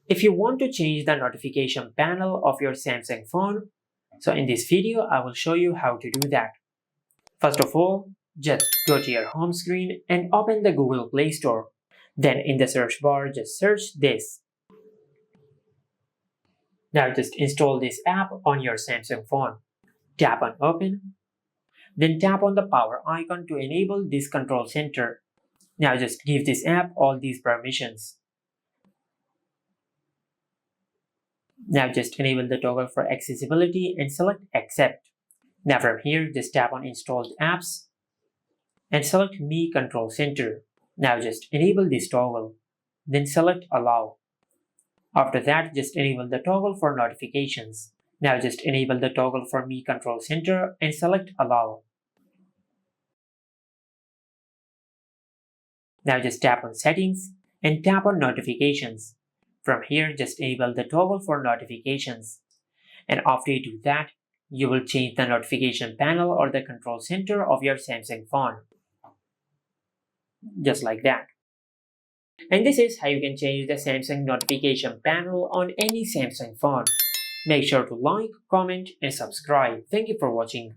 If you want to change the notification panel of your Samsung phone, so in this video I will show you how to do that. First of all, just go to your home screen and open the Google Play Store. Then in the search bar, just search this. Now just install this app on your Samsung phone. Tap on Open. Then tap on the power icon to enable this control center. Now just give this app all these permissions. Now just enable the toggle for accessibility and select Accept. Now from here, just tap on Installed Apps and select Me Control Center. Now just enable this toggle. Then select Allow. After that, just enable the toggle for notifications. Now just enable the toggle for Me Control Center and select Allow. Now just tap on Settings and tap on Notifications. From here, just enable the toggle for notifications. And after you do that, you will change the notification panel or the control center of your Samsung phone. Just like that. And this is how you can change the Samsung notification panel on any Samsung phone. Make sure to like, comment, and subscribe. Thank you for watching.